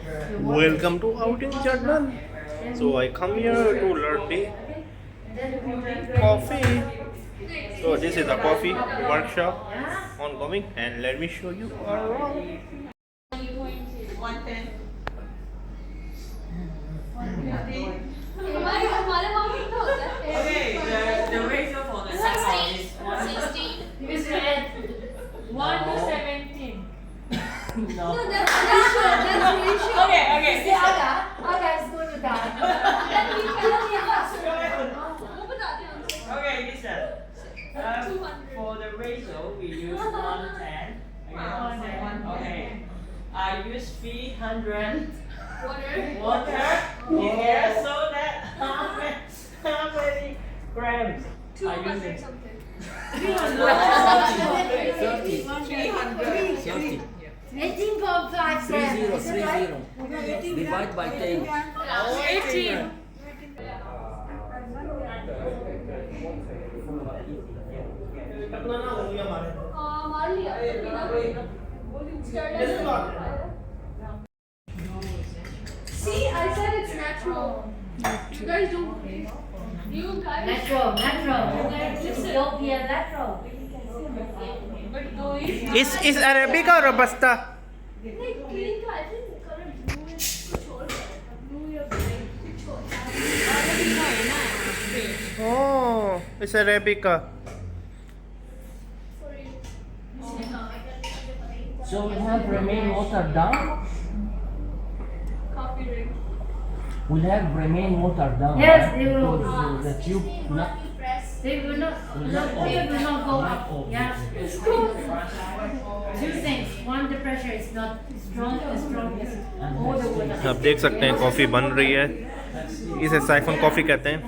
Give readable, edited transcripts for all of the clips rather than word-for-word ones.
Welcome to Outing Journal. So I come here to learn the coffee. So this is a coffee workshop ongoing, and let me show you around. 110. Okay, the ratio for the sample is 16 is red. 1 to 17. no. That's ratio. Okay. Aga is going to die. Okay, listen. For the ratio, we use 110. Okay. I use 300 water in here so that how many grams are using? 18.5 grams. 30. Divide by 10. 18. See, I said it's natural. You guys don't believe. You guys. Natural. Listen. Ethiopia natural. But do you? Is Arabica or Robusta? Like green का I think color blue is choice. Blue या green choice. Oh, it's Arabica. Sorry. So we have remain watered down. Coffee ring. We'll have remain watered down. Yes, right? they will. Because the tube not. They will not go up. Yeah. Two things. One, the pressure is not strong as all the water. आप देख सकते हैं coffee बन रही है. इसे siphon coffee कहते हैं.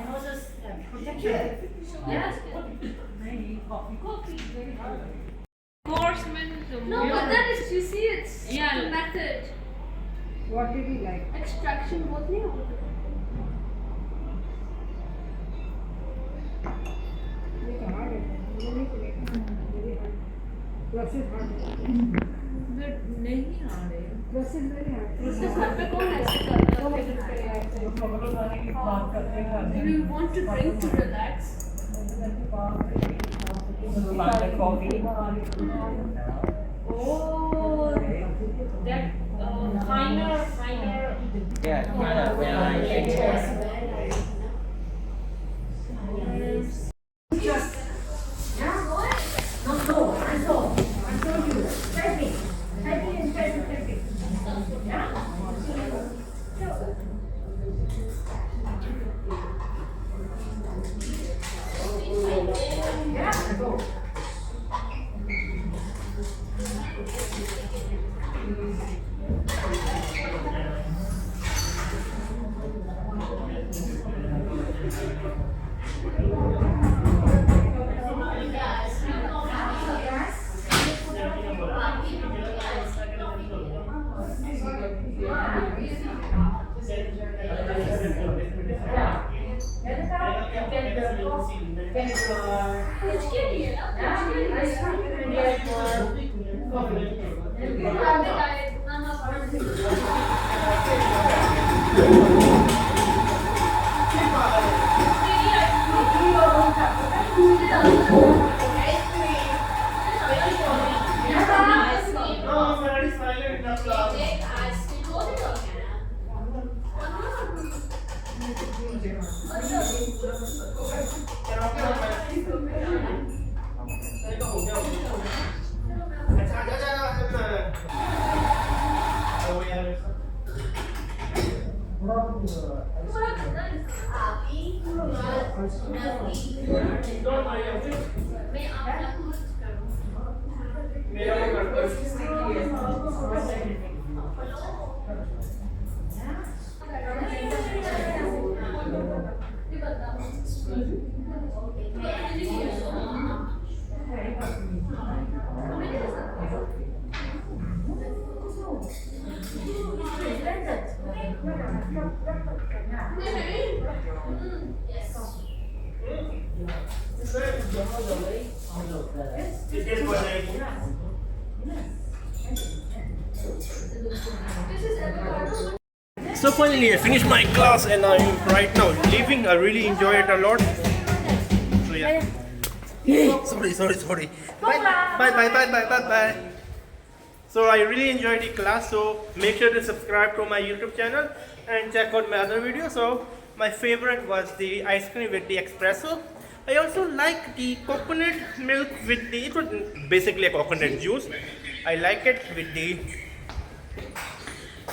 No, but that is, you see, it's the method. What did he like? Extraction बहुत नहीं होता. It's hard. Very hard. Plus is hard. Plus is very hard. तो घर पे कौन ऐसे करता है? Do you want to drink to relax? Coffee. Oh, that finer. Yeah, when I shake it. This is avocado. So finally I finished my class and I'm right now leaving. I really enjoy it a lot. So yeah. Sorry. Bye. So I really enjoyed the class, so make sure to subscribe to my YouTube channel and check out my other videos. So my favorite was the ice cream with the espresso. I also like the coconut milk with the, it was basically a coconut juice. I like it with the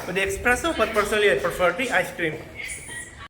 espresso, but personally I prefer the ice cream.